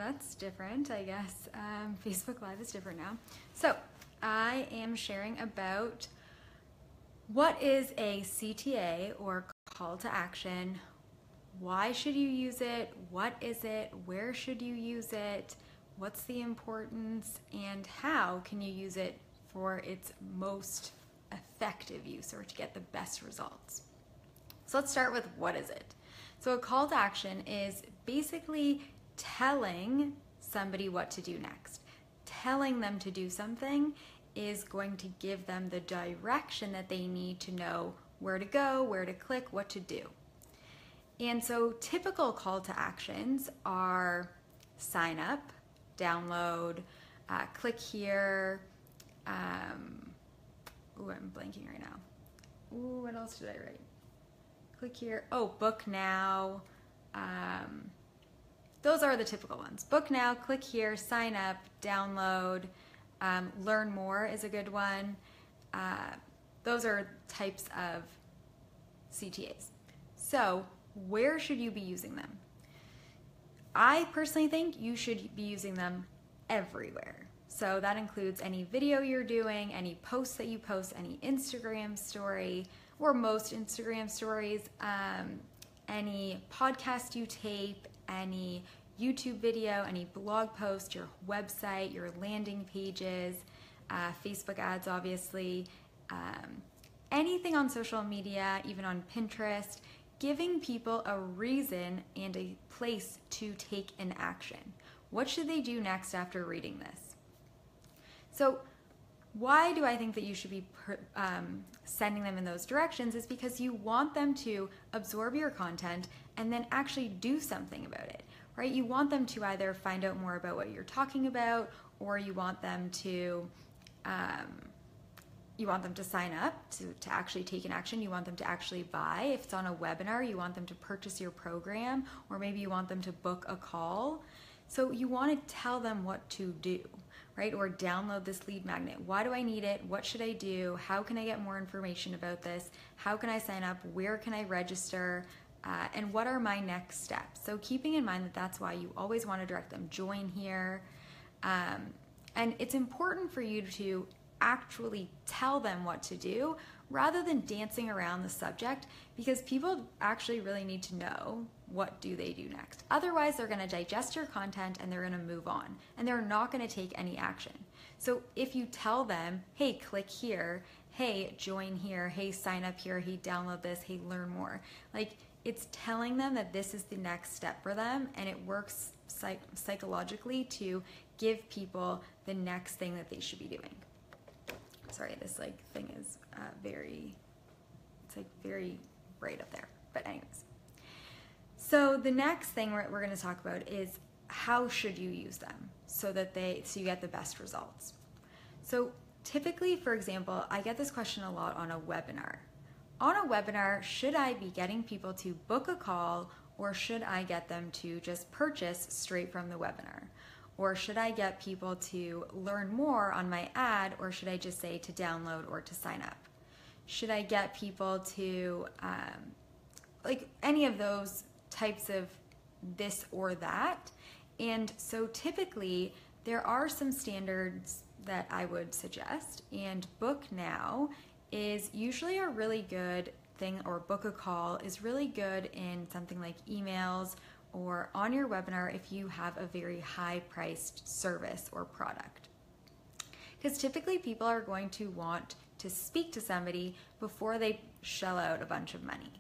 that's different, I guess. Facebook Live is different now. So I am sharing about what is a CTA, or call to action. Why should you use it? What is it? Where should you use it? What's the importance? And how can you use it for its most effective use, or to get the best results? So let's start with what is it? So a call to action is basically telling somebody what to do next. Telling them to do something is going to give them the direction that they need to know where to go, where to click, what to do. And so typical call to actions are sign up, download, click here. I'm blanking right now. What else did I write? Click here. Oh, book now. Those are the typical ones. Book now, click here, sign up, download, learn more is a good one. Those are types of CTAs. So where should you be using them? I personally think you should be using them everywhere. So that includes any video you're doing, any posts that you post, any Instagram story, or most Instagram stories, any podcast you tape, any YouTube video, any blog post, your website, your landing pages, Facebook ads, obviously, anything on social media, even on Pinterest, giving people a reason and a place to take an action. What should they do next after reading this? So why do I think that you should be sending them in those directions is because you want them to absorb your content and then actually do something about it, right? You want them to either find out more about what you're talking about, or you want them to sign up to actually take an action. You want them to actually buy. If it's on a webinar, you want them to purchase your program, or maybe you want them to book a call. So you want to tell them what to do, right? Or download this lead magnet. Why do I need it? What should I do? How can I get more information about this? How can I sign up? Where can I register? And what are my next steps? So keeping in mind that that's why you always want to direct them, join here. And it's important for you to actually tell them what to do rather than dancing around the subject, because people actually really need to know what do they do next. Otherwise, they're going to digest your content and they're going to move on, and they're not going to take any action. So if you tell them, hey, click here, hey, join here, hey, sign up here, hey, download this, hey, learn more, like, it's telling them that this is the next step for them, and it works psychologically to give people the next thing that they should be doing. Sorry, this thing is very bright up there. But anyways, so the next thing we're going to talk about is how should you use them so you get the best results. So typically, for example, I get this question a lot on a webinar. On a webinar, should I be getting people to book a call, or should I get them to just purchase straight from the webinar? Or should I get people to learn more on my ad, or should I just say to download or to sign up? Should I get people to, any of those types of this or that? And so typically, there are some standards that I would suggest, and book now is usually a really good thing, or book a call is really good in something like emails or on your webinar if you have a very high-priced service or product. Because typically people are going to want to speak to somebody before they shell out a bunch of money.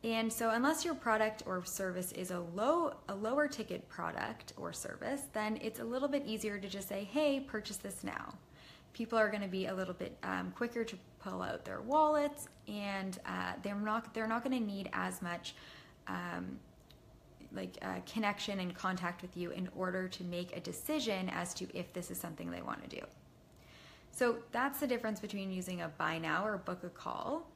And so unless your product or service is a lower ticket product or service, then it's a little bit easier to just say, hey, purchase this now. People are going to be a little bit quicker to pull out their wallets, and they're not going to need as much connection and contact with you in order to make a decision as to if this is something they want to do. So that's the difference between using a buy now or book a call.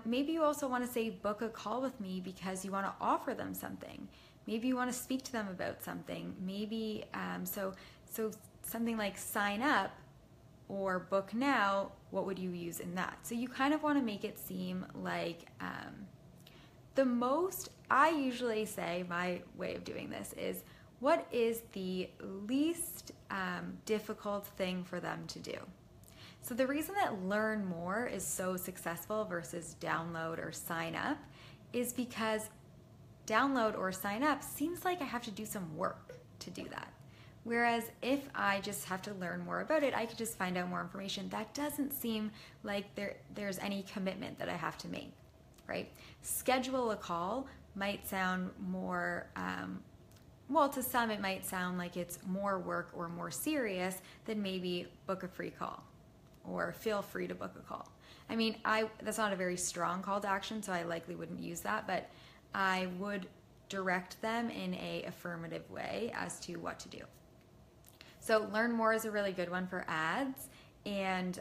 Maybe you also want to say book a call with me because you want to offer them something. Maybe you want to speak to them about something. Maybe so something like sign up or book now, what would you use in that? So you kind of want to make it seem like I usually say, my way of doing this is, what is the least difficult thing for them to do? So the reason that learn more is so successful versus download or sign up is because download or sign up seems like I have to do some work to do that. Whereas if I just have to learn more about it, I could just find out more information. That doesn't seem like there's any commitment that I have to make, right? Schedule a call might sound more, well, to some it might sound like it's more work or more serious than maybe book a free call or feel free to book a call. I mean, that's not a very strong call to action, so I likely wouldn't use that, but I would direct them in an affirmative way as to what to do. So learn more is a really good one for ads, and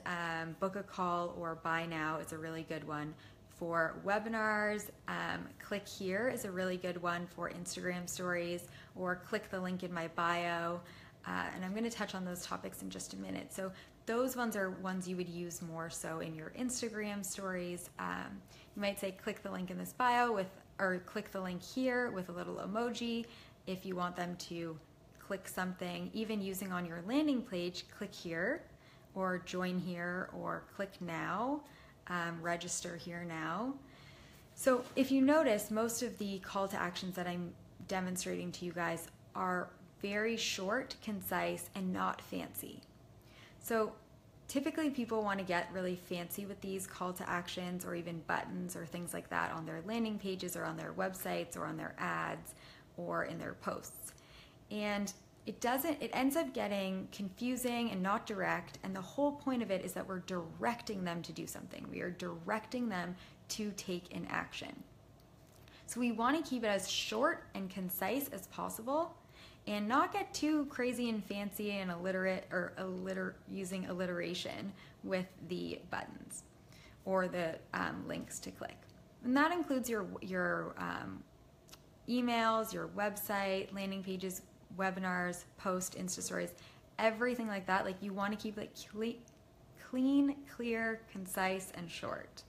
book a call or buy now is a really good one for webinars. Click here is a really good one for Instagram stories, or click the link in my bio. And I'm going to touch on those topics in just a minute. So those ones are ones you would use more so in your Instagram stories. You might say click the link in this bio or click the link here with a little emoji if you want them to click something. Even using on your landing page, click here or join here or click now, register here now. So if you notice, most of the call to actions that I'm demonstrating to you guys are very short, concise, and not fancy. So typically people want to get really fancy with these call to actions or even buttons or things like that on their landing pages or on their websites or on their ads or in their posts. And it ends up getting confusing and not direct, and the whole point of it is that we're directing them to do something. We are directing them to take an action. So we want to keep it as short and concise as possible and not get too crazy and fancy and using alliteration with the buttons or the links to click. And that includes your emails, your website, landing pages, webinars, post, Insta stories, everything like that. Like, you want to keep it clean, clear, concise, and short.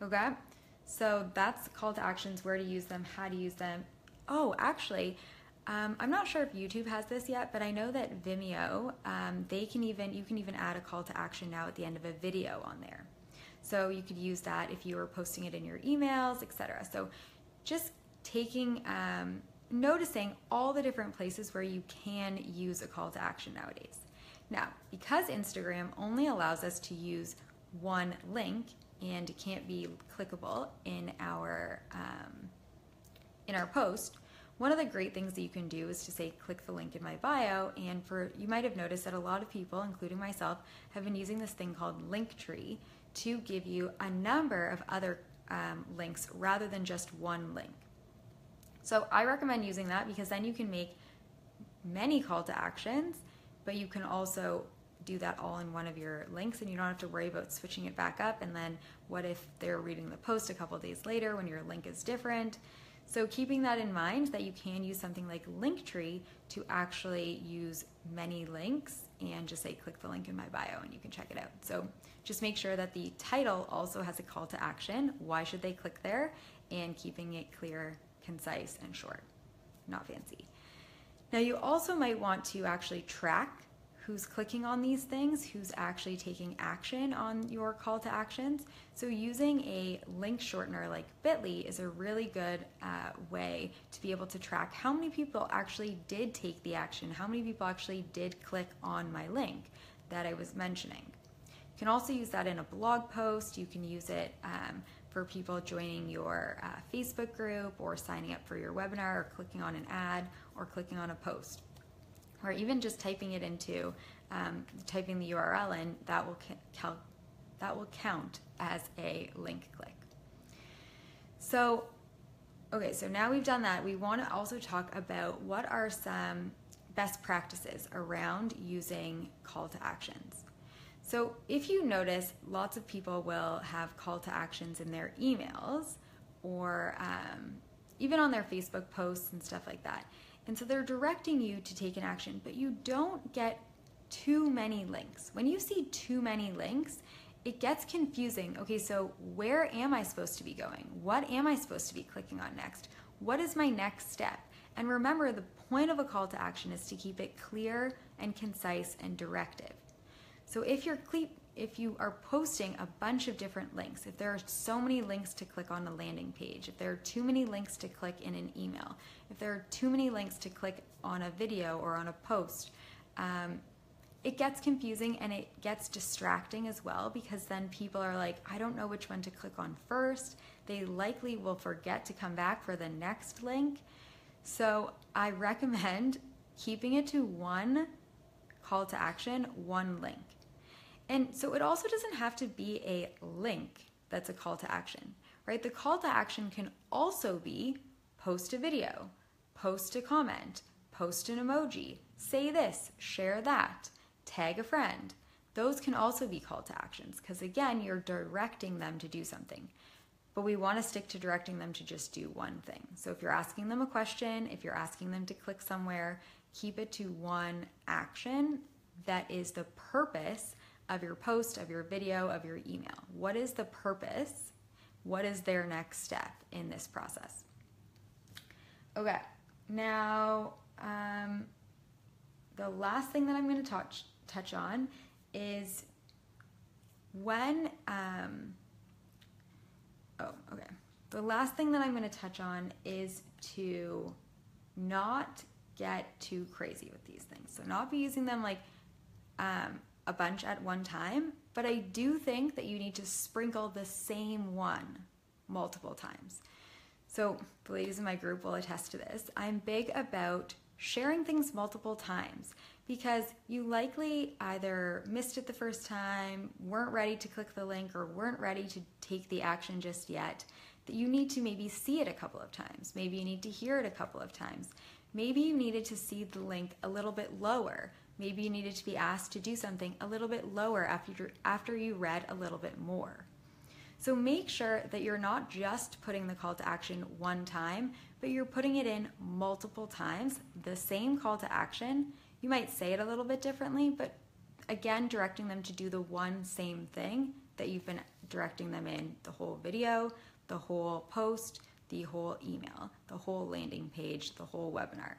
Okay? So that's call to actions, where to use them, how to use them. Oh, actually, I'm not sure if YouTube has this yet, but I know that Vimeo, you can even add a call to action now at the end of a video on there. So you could use that if you were posting it in your emails, etc. So just noticing all the different places where you can use a call to action nowadays. Now, because Instagram only allows us to use one link and it can't be clickable in our post, one of the great things that you can do is to say, click the link in my bio. And you might have noticed that a lot of people, including myself, have been using this thing called Linktree to give you a number of other links rather than just one link. So I recommend using that because then you can make many call to actions, but you can also do that all in one of your links, and you don't have to worry about switching it back up. And then what if they're reading the post a couple days later when your link is different? So keeping that in mind, that you can use something like Linktree to actually use many links and just say, click the link in my bio and you can check it out. So just make sure that the title also has a call to action. Why should they click there? And keeping it clear, concise, and short, not fancy. Now you also might want to actually track who's clicking on these things, who's actually taking action on your call to actions. So using a link shortener like Bitly is a really good way to be able to track how many people actually did take the action, how many people actually did click on my link that I was mentioning. You can also use that in a blog post. You can use it for people joining your Facebook group or signing up for your webinar or clicking on an ad or clicking on a post. Or even just typing it into, typing the URL in, that will count as a link click. So, okay, so now we've done that, we want to also talk about what are some best practices around using call to actions. So if you notice, lots of people will have call to actions in their emails or even on their Facebook posts and stuff like that. And so they're directing you to take an action, but you don't get too many links. When you see too many links, it gets confusing. Okay, so where am I supposed to be going? What am I supposed to be clicking on next? What is my next step? And remember, the point of a call to action is to keep it clear and concise and directive. So if you are posting a bunch of different links, if there are so many links to click on a landing page, if there are too many links to click in an email, if there are too many links to click on a video or on a post, it gets confusing and it gets distracting as well, because then people are like, I don't know which one to click on first. They likely will forget to come back for the next link. So I recommend keeping it to one call to action, one link. And so it also doesn't have to be a link that's a call to action, right? The call to action can also be post a video, post a comment, post an emoji, say this, share that, tag a friend. Those can also be call to actions, because again, you're directing them to do something. But we want to stick to directing them to just do one thing. So if you're asking them a question, if you're asking them to click somewhere, keep it to one action that is the purpose of your post, of your video, of your email. What is the purpose? What is their next step in this process? Okay, now the last thing that I'm going to touch on is when, the last thing that I'm going to touch on is to not get too crazy with these things. So not be using them like a bunch at one time, but I do think that you need to sprinkle the same one multiple times. So the ladies in my group will attest to this. I'm big about sharing things multiple times, because you likely either missed it the first time, weren't ready to click the link, or weren't ready to take the action just yet, that you need to maybe see it a couple of times. Maybe you need to hear it a couple of times. Maybe you needed to see the link a little bit lower. Maybe you needed to be asked to do something a little bit lower after you read a little bit more. So make sure that you're not just putting the call to action one time, but you're putting it in multiple times, the same call to action. You might say it a little bit differently, but again, directing them to do the one same thing that you've been directing them in the whole video, the whole post, the whole email, the whole landing page, the whole webinar.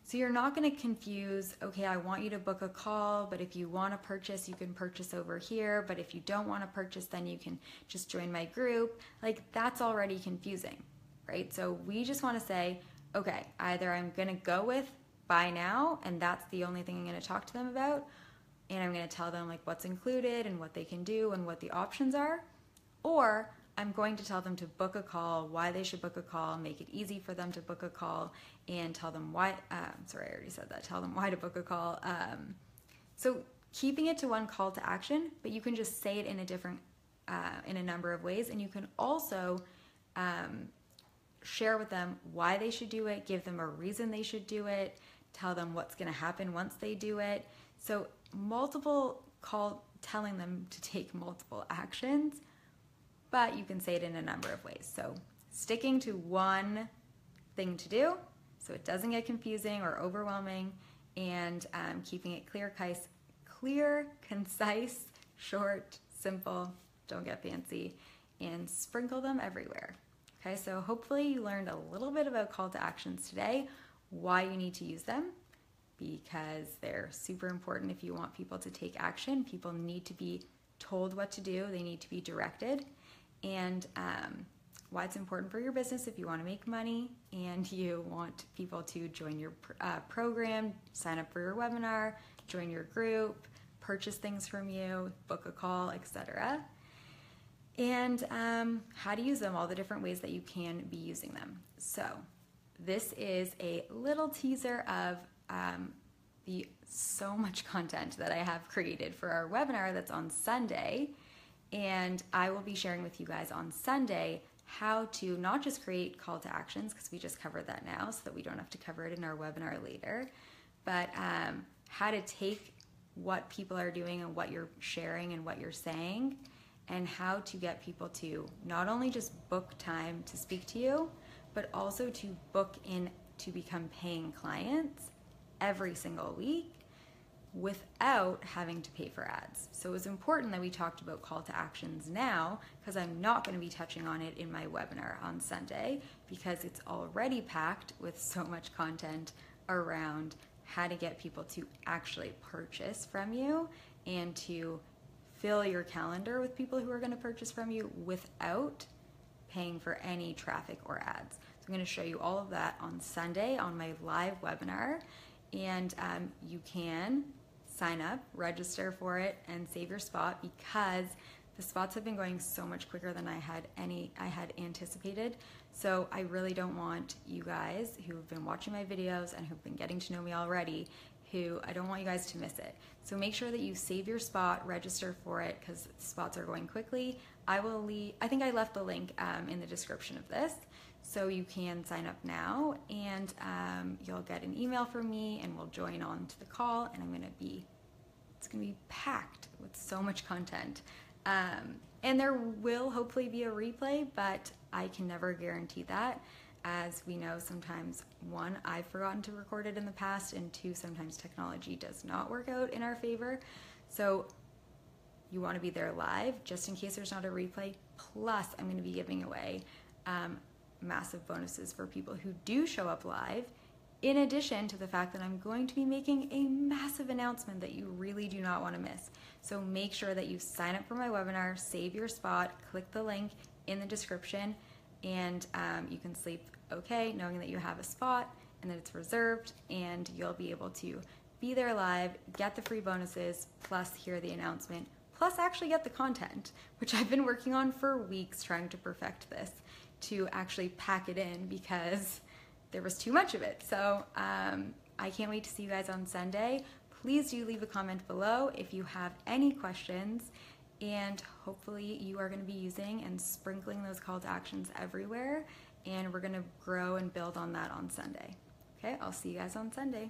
So you're not going to confuse, okay, I want you to book a call, but if you want to purchase, you can purchase over here. But if you don't want to purchase, then you can just join my group. Like, that's already confusing, right? So we just want to say, okay, either I'm going to go with buy now, and that's the only thing I'm going to talk to them about, and I'm going to tell them like what's included and what they can do and what the options are, or I'm going to tell them to book a call, why they should book a call, make it easy for them to book a call, and tell them why, sorry, I already said that, tell them why to book a call. So keeping it to one call to action, but you can just say it in a number of ways, and you can also share with them why they should do it, give them a reason they should do it, tell them what's going to happen once they do it. So telling them to take multiple actions, but you can say it in a number of ways. So sticking to one thing to do so it doesn't get confusing or overwhelming, and keeping it clear, concise, short, simple, don't get fancy, and sprinkle them everywhere. Okay, so hopefully you learned a little bit about call to actions today, why you need to use them, because they're super important if you want people to take action. People need to be told what to do, they need to be directed, and why it's important for your business if you want to make money and you want people to join your program, sign up for your webinar, join your group, purchase things from you, book a call, etc. And how to use them, all the different ways that you can be using them. So this is a little teaser of the so much content that I have created for our webinar that's on Sunday. And I will be sharing with you guys on Sunday how to not just create call to actions, because we just covered that now so that we don't have to cover it in our webinar later, but how to take what people are doing and what you're sharing and what you're saying, and how to get people to not only just book time to speak to you, but also to book in to become paying clients every single week, without having to pay for ads. So it was important that we talked about call to actions now, because I'm not going to be touching on it in my webinar on Sunday, because it's already packed with so much content around how to get people to actually purchase from you and to fill your calendar with people who are going to purchase from you without paying for any traffic or ads. So I'm going to show you all of that on Sunday on my live webinar, and you can sign up, register for it, and save your spot, because the spots have been going so much quicker than I had anticipated. So I really don't want you guys who have been watching my videos and who've been getting to know me already, I don't want you guys to miss it. So make sure that you save your spot, register for it, because spots are going quickly. I think I left the link in the description of this, so you can sign up now, and you'll get an email from me, and we'll join on to the call, and it's gonna be packed with so much content. And there will hopefully be a replay, but I can never guarantee that. As we know, sometimes, one, I've forgotten to record it in the past, and two, sometimes technology does not work out in our favor. So you want to be there live, just in case there's not a replay. Plus, I'm going to be giving away massive bonuses for people who do show up live, in addition to the fact that I'm going to be making a massive announcement that you really do not want to miss. So make sure that you sign up for my webinar, save your spot, click the link in the description, and you can sleep okay knowing that you have a spot and that it's reserved, and you'll be able to be there live, get the free bonuses, plus hear the announcement, plus actually get the content, which I've been working on for weeks, trying to perfect this, to actually pack it in, because there was too much of it. So I can't wait to see you guys on Sunday. Please do leave a comment below if you have any questions, and hopefully you are going to be using and sprinkling those call to actions everywhere, and we're going to grow and build on that on Sunday. Okay, I'll see you guys on Sunday.